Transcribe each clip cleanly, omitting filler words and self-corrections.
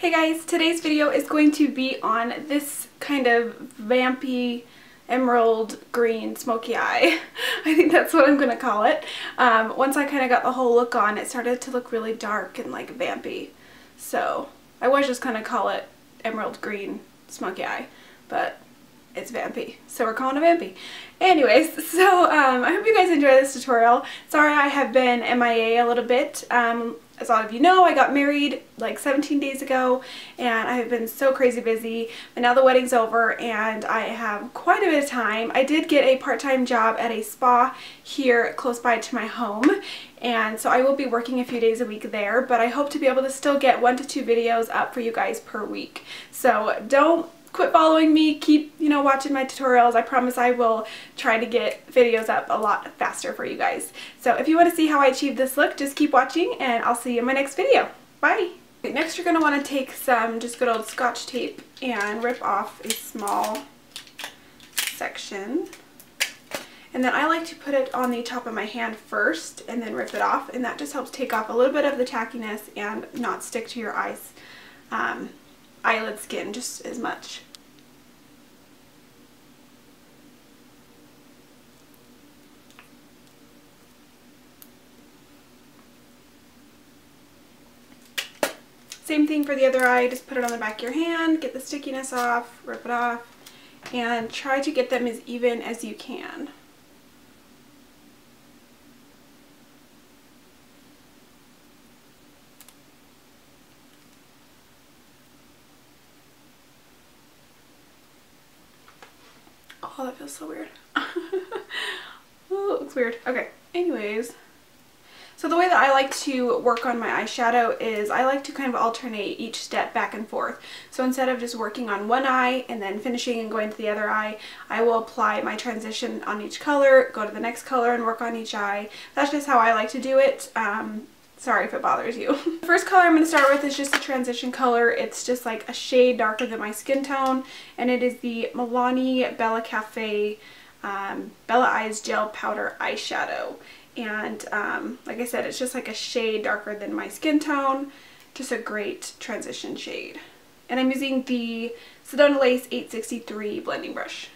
Hey guys, today's video is going to be on this kind of vampy emerald green smoky eye. I think that's what I'm going to call it. Once I kind of got the whole look on, it started to look really dark and like vampy. So I was just going to call it emerald green smoky eye, but it's vampy, so we're calling it vampy. Anyways, so I hope you guys enjoy this tutorial. Sorry I have been MIA a little bit. As a lot of you know, I got married like 17 days ago and I have been so crazy busy, but now the wedding's over and I have quite a bit of time. I did get a part-time job at a spa here close by to my home, and so I will be working a few days a week there, but I hope to be able to still get 1 to 2 videos up for you guys per week. So don't quit following me, keep, watching my tutorials. I promise I will try to get videos up a lot faster for you guys. So if you want to see how I achieve this look, just keep watching and I'll see you in my next video. Bye! Okay, next you're going to want to take some just good old Scotch tape and rip off a small section. And then I like to put it on the top of my hand first and then rip it off, and that just helps take off a little bit of the tackiness and not stick to your eyes. Eyelid skin just as much. Same thing for the other eye, just put it on the back of your hand, get the stickiness off, rip it off, and try to get them as even as you can. Oh, that feels so weird. Oh, it looks weird. Okay, anyways. So the way that I like to work on my eyeshadow is I like to kind of alternate each step back and forth. So instead of just working on one eye and then finishing and going to the other eye, I will apply my transition on each color, go to the next color and work on each eye. That's just how I like to do it. Sorry if it bothers you. The first color I'm going to start with is just a transition color. It's just like a shade darker than my skin tone, and it is the Milani Bella Cafe Bella Eyes Gel Powder Eyeshadow. And like I said, it's just like a shade darker than my skin tone. Just a great transition shade. And I'm using the Sedona Lace 863 blending brush.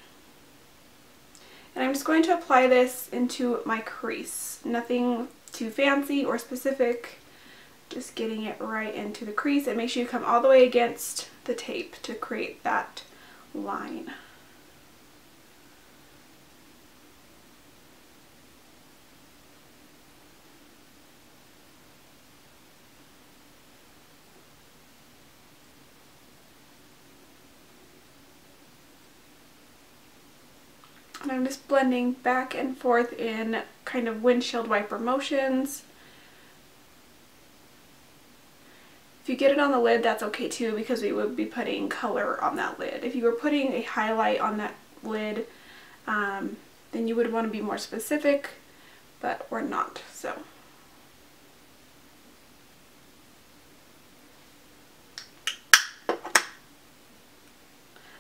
And I'm just going to apply this into my crease. Nothing too fancy or specific, just getting it right into the crease, and make sure you come all the way against the tape to create that line. And I'm just blending back and forth in kind of windshield wiper motions. If you get it on the lid, that's okay too, because we would be putting color on that lid. If you were putting a highlight on that lid, then you would want to be more specific, but we're not, so.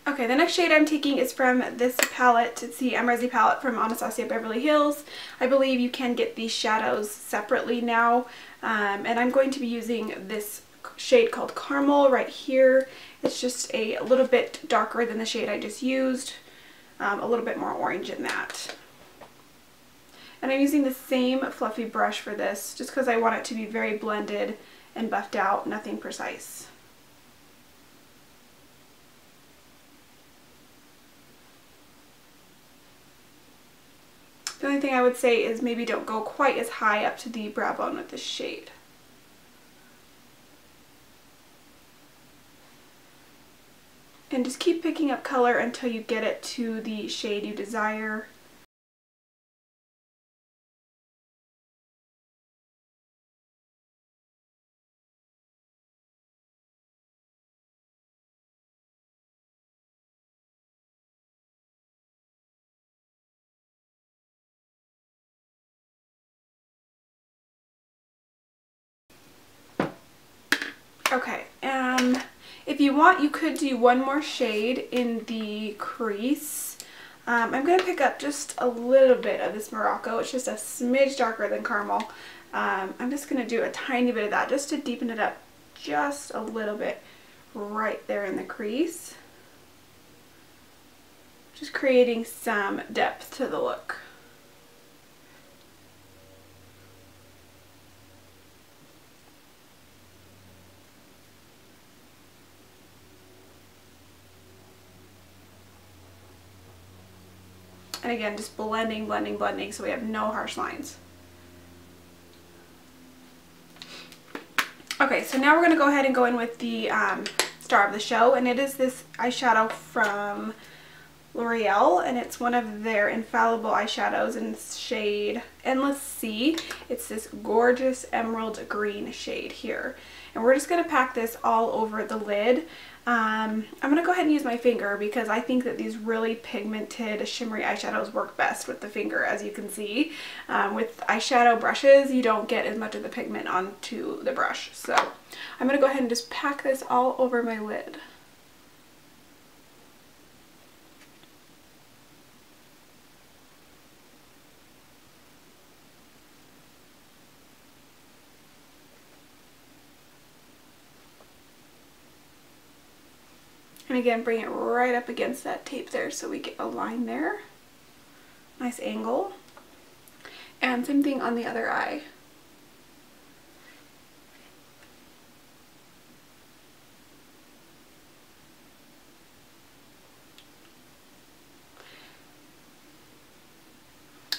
Okay, the next shade I'm taking is from this palette. It's the Amrezy palette from Anastasia Beverly Hills. I believe you can get these shadows separately now, and I'm going to be using this shade called Caramel right here. It's just a little bit darker than the shade I just used, a little bit more orange in that. And I'm using the same fluffy brush for this just because I want it to be very blended and buffed out, nothing precise. The only thing I would say is maybe don't go quite as high up to the brow bone with this shade. And just keep picking up color until you get it to the shade you desire. Okay, if you want, you could do one more shade in the crease. I'm going to pick up just a little bit of this Morocco. It's just a smidge darker than Caramel. I'm just going to do a tiny bit of that just to deepen it up just a little bit right there in the crease. Just creating some depth to the look. And again, just blending, blending, blending so we have no harsh lines. Okay, so now we're going to go ahead and go in with the star of the show, and it is this eyeshadow from Loreal, and it's one of their Infallible eyeshadows in the shade Endless Sea. It's this gorgeous emerald green shade here. And we're just going to pack this all over the lid. I'm going to go ahead and use my finger because I think that these really pigmented shimmery eyeshadows work best with the finger, as you can see. With eyeshadow brushes, you don't get as much of the pigment onto the brush. So I'm going to go ahead and just pack this all over my lid. And again, bring it right up against that tape there so we get a line there. Nice angle. And same thing on the other eye.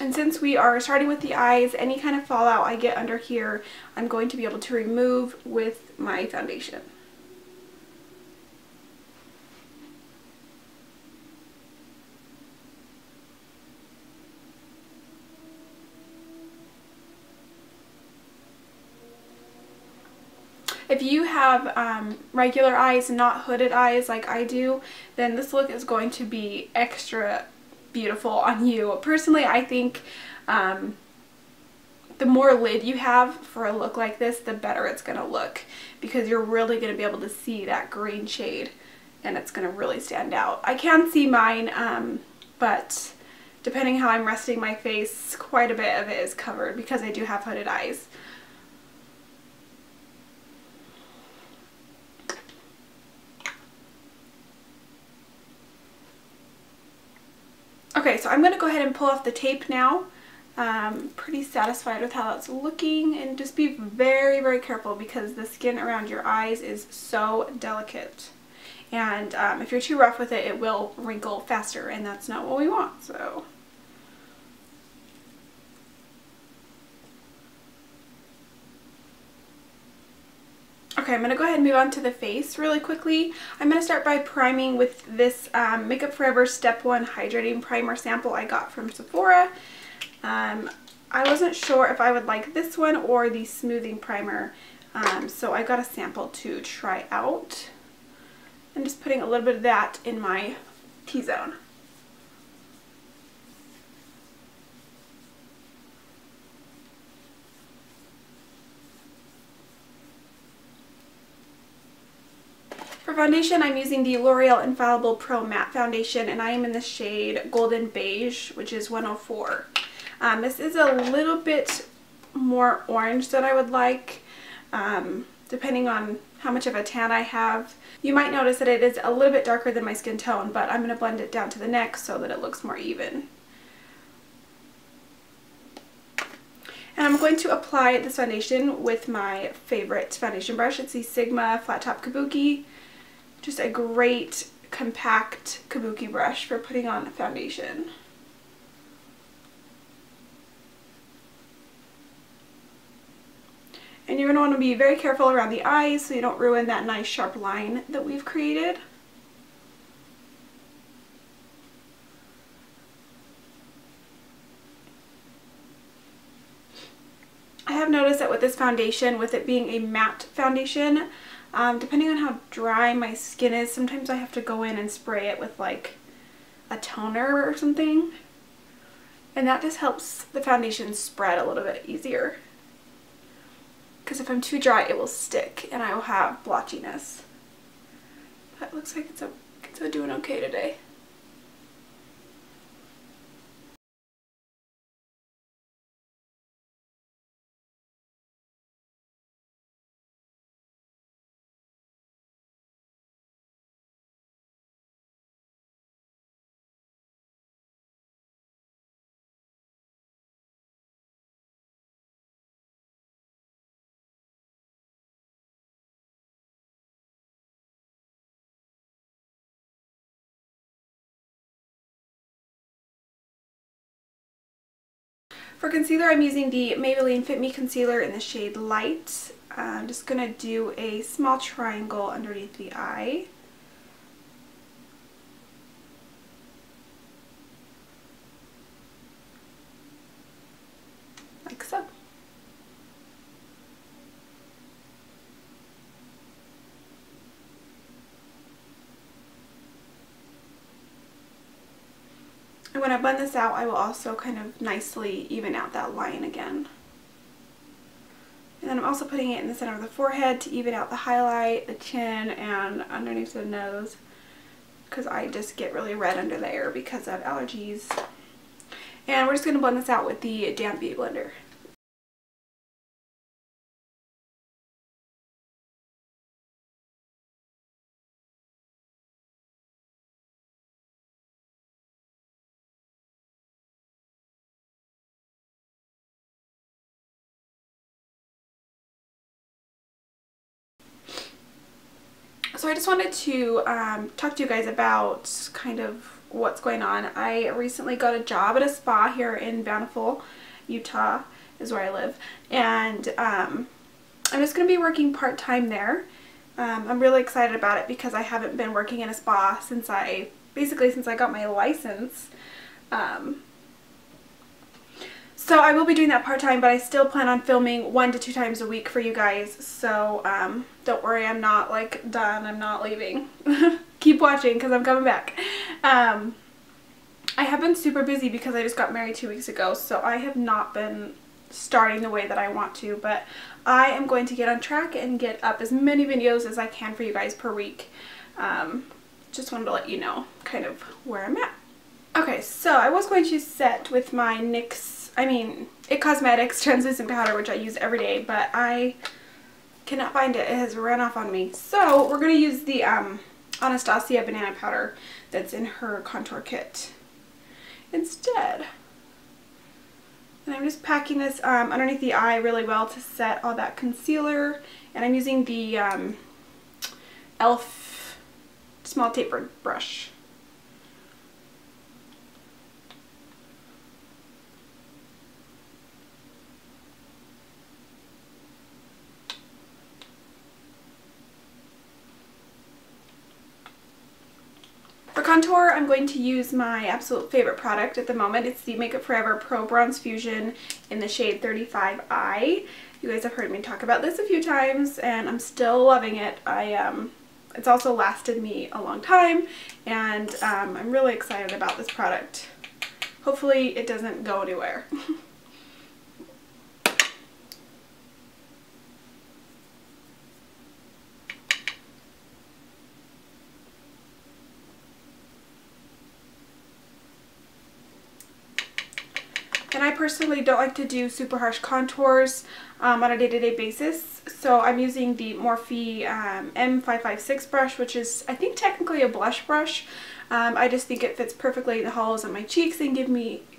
And since we are starting with the eyes, any kind of fallout I get under here, I'm going to be able to remove with my foundation. If you have regular eyes, not hooded eyes like I do, then this look is going to be extra beautiful on you. Personally, I think the more lid you have for a look like this, the better it's going to look, because you're really going to be able to see that green shade and it's going to really stand out. I can see mine, but depending how I'm resting my face, quite a bit of it is covered because I do have hooded eyes. Okay, so I'm going to go ahead and pull off the tape now. Pretty satisfied with how that's looking, and just be very, very careful because the skin around your eyes is so delicate. And if you're too rough with it, it will wrinkle faster, and that's not what we want. So okay, I'm going to go ahead and move on to the face really quickly. I'm going to start by priming with this Makeup Forever Step 1 Hydrating Primer sample I got from Sephora. I wasn't sure if I would like this one or the Smoothing Primer, so I got a sample to try out. I'm just putting a little bit of that in my T-zone. For foundation, I'm using the L'Oreal Infallible Pro Matte Foundation, and I am in the shade Golden Beige, which is 104. This is a little bit more orange than I would like, depending on how much of a tan I have. You might notice that it is a little bit darker than my skin tone, but I'm going to blend it down to the neck so that it looks more even. And I'm going to apply this foundation with my favorite foundation brush. It's the Sigma Flat Top Kabuki. Just a great compact kabuki brush for putting on a foundation. And you're going to want to be very careful around the eyes so you don't ruin that nice sharp line that we've created. I have noticed that with this foundation, with it being a matte foundation, depending on how dry my skin is, sometimes I have to go in and spray it with like a toner or something. And that just helps the foundation spread a little bit easier. Because if I'm too dry, it will stick and I will have blotchiness. But it looks like it's doing okay today. For concealer, I'm using the Maybelline Fit Me Concealer in the shade Light. I'm just going to do a small triangle underneath the eye. Like so. And when I blend this out, I will also kind of nicely even out that line again. And then I'm also putting it in the center of the forehead to even out the highlight, the chin, and underneath the nose, because I just get really red under there because of allergies. And we're just going to blend this out with the damp beauty blender. So I just wanted to talk to you guys about kind of what's going on. I recently got a job at a spa here in Bountiful, Utah is where I live, and I'm just going to be working part-time there. I'm really excited about it because I haven't been working in a spa since I got my license. So I will be doing that part-time, but I still plan on filming 1 to 2 times a week for you guys. So don't worry, I'm not like done. I'm not leaving. Keep watching because I'm coming back. I have been super busy because I just got married 2 weeks ago, so I have not been starting the way that I want to, but I am going to get on track and get up as many videos as I can for you guys per week. Just wanted to let you know kind of where I'm at. Okay, so I was going to set with my It Cosmetics translucent powder, which I use every day, but I cannot find it. It has run off on me. So we're going to use the Anastasia Banana powder that's in her contour kit instead. And I'm just packing this underneath the eye really well to set all that concealer. And I'm using the e.l.f. small tapered brush. For contour, I'm going to use my absolute favorite product at the moment. It's the Makeup Forever Pro Bronze Fusion in the shade 35i. You guys have heard me talk about this a few times, and I'm still loving it. It's also lasted me a long time, and I'm really excited about this product. Hopefully it doesn't go anywhere. And I personally don't like to do super harsh contours on a day-to-day basis, so I'm using the Morphe M556 brush, which is, I think, technically a blush brush. I just think it fits perfectly in the hollows of my cheeks and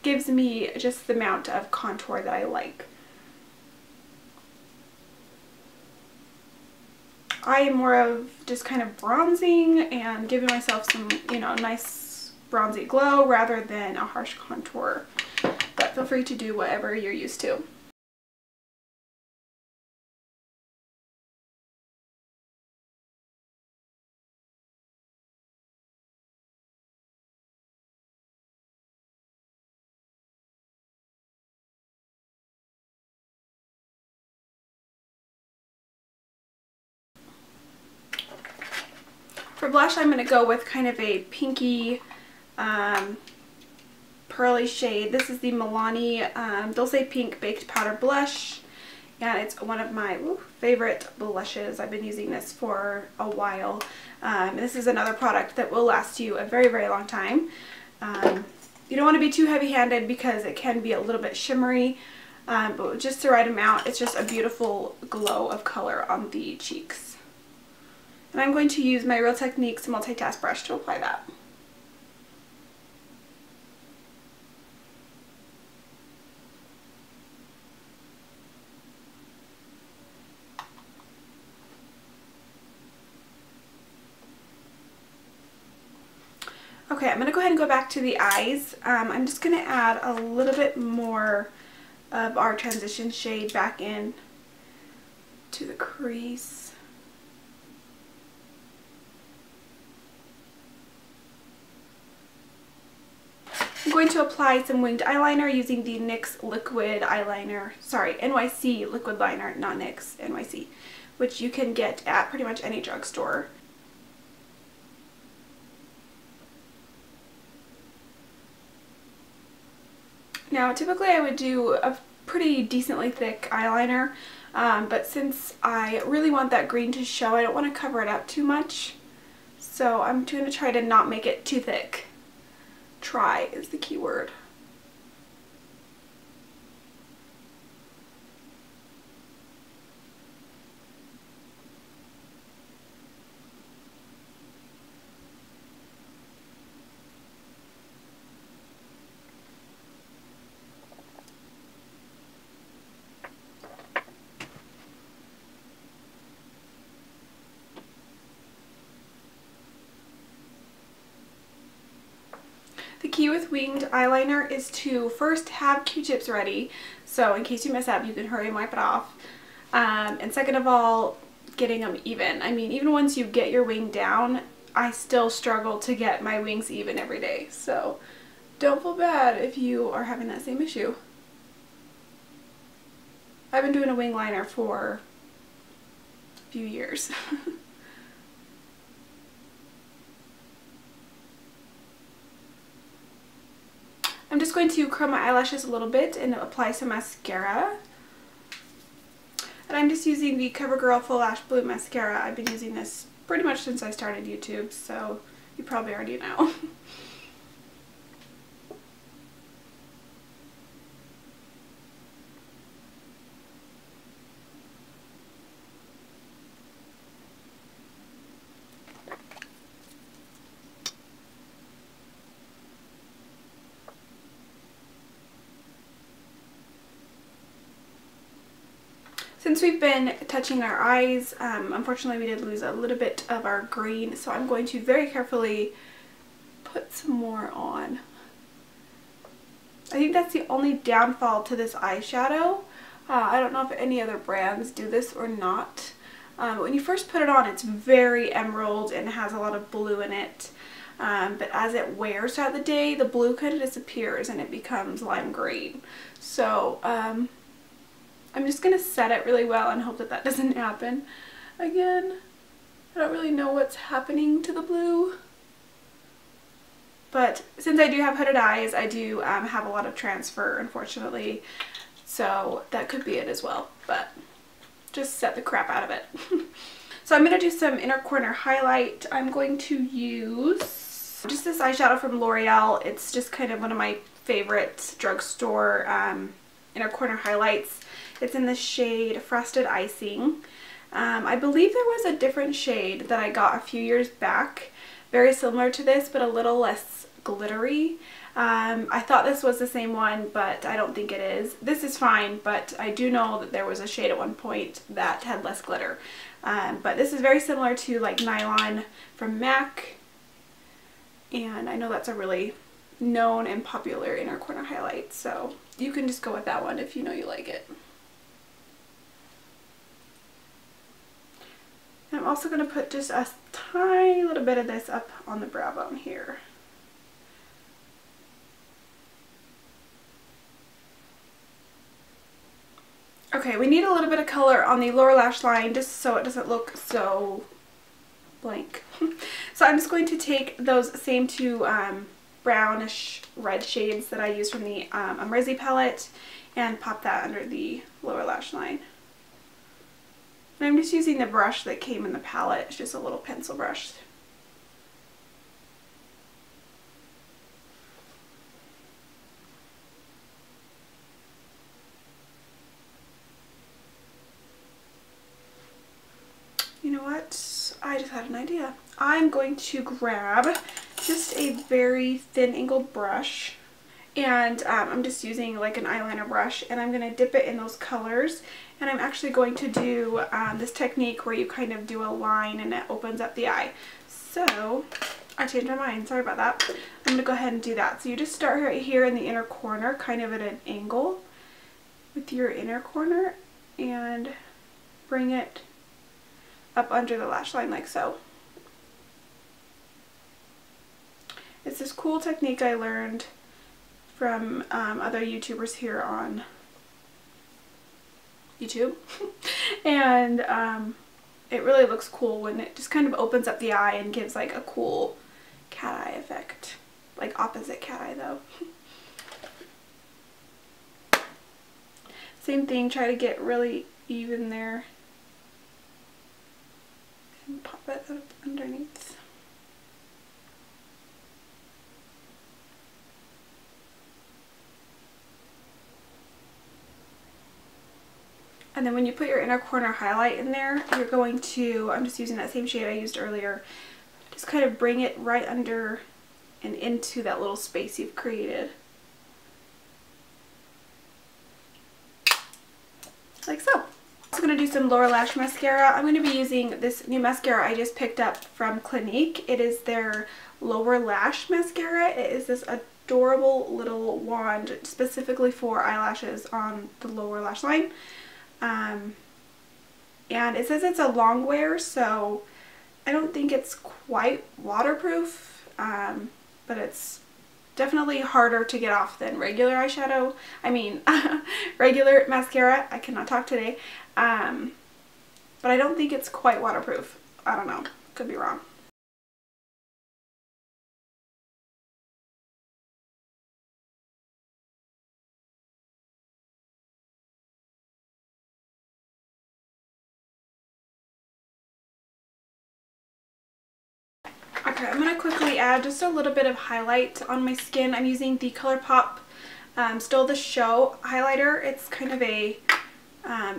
gives me just the amount of contour that I like. I am more of just kind of bronzing and giving myself some, nice bronzy glow rather than a harsh contour. But feel free to do whatever you're used to. For blush, I'm going to go with kind of a pinky, pearly shade. This is the Milani Dolce Pink Baked Powder Blush, and it's one of my favorite blushes. I've been using this for a while. This is another product that will last you a very, very long time. You don't want to be too heavy-handed because it can be a little bit shimmery, but just the right amount, it's just a beautiful glow of color on the cheeks. And I'm going to use my Real Techniques multitask brush to apply that. Okay, I'm going to go ahead and go back to the eyes. I'm just going to add a little bit more of our transition shade back in to the crease. I'm going to apply some winged eyeliner using the NYX liquid eyeliner, sorry, NYC liquid liner, not NYX, NYC, which you can get at pretty much any drugstore. Now, typically I would do a pretty decently thick eyeliner, but since I really want that green to show, I don't want to cover it up too much. So I'm going to try to not make it too thick. Try is the key word. The key with winged eyeliner is to first have Q-tips ready, so in case you mess up you can hurry and wipe it off. And second of all, getting them even. I mean, even once you get your wing down, I still struggle to get my wings even every day, so don't feel bad if you are having that same issue. I've been doing a wing liner for a few years. I'm just going to curl my eyelashes a little bit and apply some mascara. And I'm just using the Covergirl Full Lash Blue Mascara. I've been using this pretty much since I started YouTube, so you probably already know. Since we've been touching our eyes, unfortunately we did lose a little bit of our green, so I'm going to very carefully put some more on. I think that's the only downfall to this eyeshadow. I don't know if any other brands do this or not. When you first put it on, it's very emerald and has a lot of blue in it. But as it wears throughout the day, the blue kind of disappears and it becomes lime green. So, I'm just going to set it really well and hope that that doesn't happen again. I don't really know what's happening to the blue. But since I do have hooded eyes, I do have a lot of transfer, unfortunately. So that could be it as well. But just set the crap out of it. So I'm going to do some inner corner highlight. I'm going to use just this eyeshadow from Loreal. It's just kind of one of my favorite drugstore inner corner highlights. It's in the shade Frosted Icing. I believe there was a different shade that I got a few years back, very similar to this but a little less glittery. I thought this was the same one, but I don't think it is. This is fine, but I do know that there was a shade at one point that had less glitter. But this is very similar to like Nylon from MAC, and I know that's a really known and popular inner corner highlight, so you can just go with that one if you know you like it. And I'm also going to put just a tiny little bit of this up on the brow bone here. Okay, we need a little bit of color on the lower lash line just so it doesn't look so blank. So I'm just going to take those same two brownish red shades that I used from the Amrezy palette and pop that under the lower lash line. And I'm just using the brush that came in the palette. It's just a little pencil brush. You know what? I just had an idea. I'm going to grab just a very thin angled brush, and I'm just using like an eyeliner brush, and I'm going to dip it in those colors, and I'm actually going to do this technique where you kind of do a line and it opens up the eye. So I changed my mind, sorry about that. I'm going to go ahead and do that. So you just start right here in the inner corner, kind of at an angle, with your inner corner and bring it up under the lash line like so. It's this cool technique I learned from other YouTubers here on YouTube. And it really looks cool when it just kind of opens up the eye and gives like a cool cat eye effect. Like opposite cat eye though. Same thing, try to get really even there. And pop it up underneath. And then when you put your inner corner highlight in there, you're going to, I'm just using that same shade I used earlier, just kind of bring it right under and into that little space you've created. Like so. I'm also going to do some lower lash mascara. I'm going to be using this new mascara I just picked up from Clinique. It is their lower lash mascara. It is this adorable little wand specifically for eyelashes on the lower lash line. And it says it's a long wear, so I don't think it's quite waterproof, but it's definitely harder to get off than regular eyeshadow. I mean, regular mascara. I cannot talk today. But I don't think it's quite waterproof. I don't know. Could be wrong. Okay, I'm going to quickly add just a little bit of highlight on my skin. I'm using the ColourPop Still the Show highlighter. It's kind of a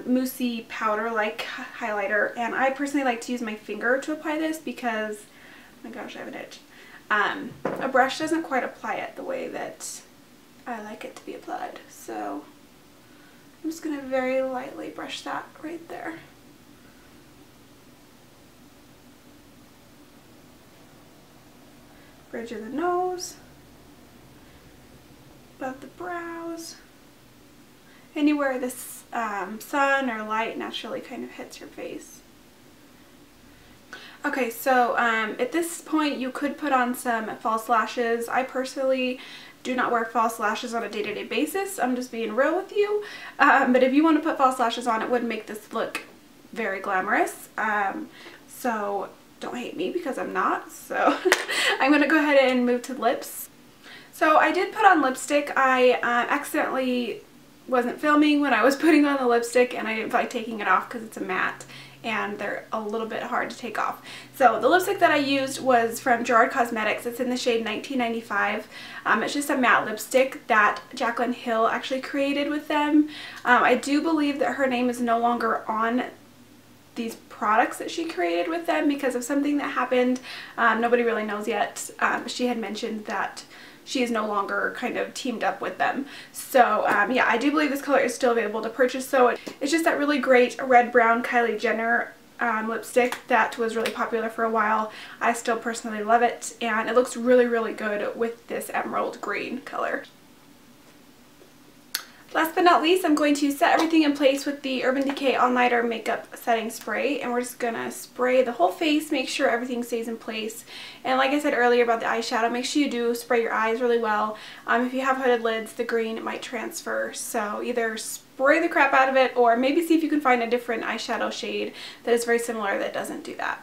moussey powder-like highlighter, and I personally like to use my finger to apply this because, oh my gosh, I have an itch. A brush doesn't quite apply it the way that I like it to be applied, so I'm just going to very lightly brush that right there. Bridge of the nose, above the brows, anywhere this sun or light naturally kind of hits your face. Okay, so at this point you could put on some false lashes. I personally do not wear false lashes on a day-to-day basis. I'm just being real with you. But if you want to put false lashes on, it would make this look very glamorous. So don't hate me because I'm not. So I'm going to go ahead and move to lips. So I did put on lipstick. I accidentally wasn't filming when I was putting on the lipstick, and I didn't feel like taking it off because it's a matte and they're a little bit hard to take off. So the lipstick that I used was from Gerard Cosmetics. It's in the shade 1995. It's just a matte lipstick that Jaclyn Hill actually created with them. I do believe that her name is no longer on these products that she created with them because of something that happened. Nobody really knows yet. She had mentioned that she is no longer kind of teamed up with them. So yeah, I do believe this color is still available to purchase. So it's just that really great red brown Kylie Jenner lipstick that was really popular for a while. I still personally love it, and it looks really, really good with this emerald green color. Last but not least, I'm going to set everything in place with the Urban Decay All Nighter Makeup Setting Spray, and we're just going to spray the whole face, make sure everything stays in place. And like I said earlier about the eyeshadow, make sure you do spray your eyes really well. If you have hooded lids, the green might transfer, so either spray the crap out of it or maybe see if you can find a different eyeshadow shade that is very similar that doesn't do that.